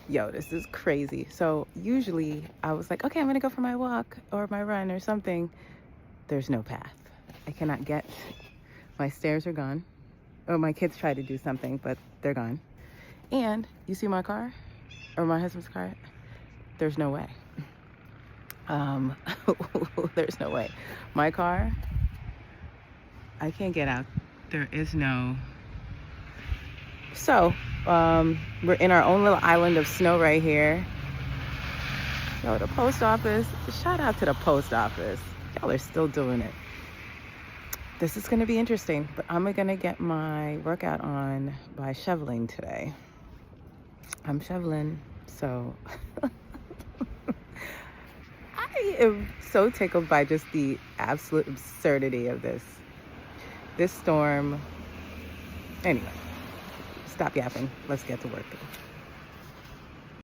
Yo, this is crazy. So usually I was like, okay, I'm gonna go for my walk or my run or something. There's no path. I cannot get, my stairs are gone. Oh, my kids tried to do something, but they're gone. And you see my car or my husband's car? There's no way. There's no way. My car, I can't get out. There is no. So, we're in our own little island of snow right here. Yo, the post office, shout out to the post office. Y'all are still doing it. This is gonna be interesting, but I'm gonna get my workout on by shoveling today. I'm shoveling, so I am so tickled by just the absolute absurdity of this storm. Anyway, stop yapping. Let's get to work.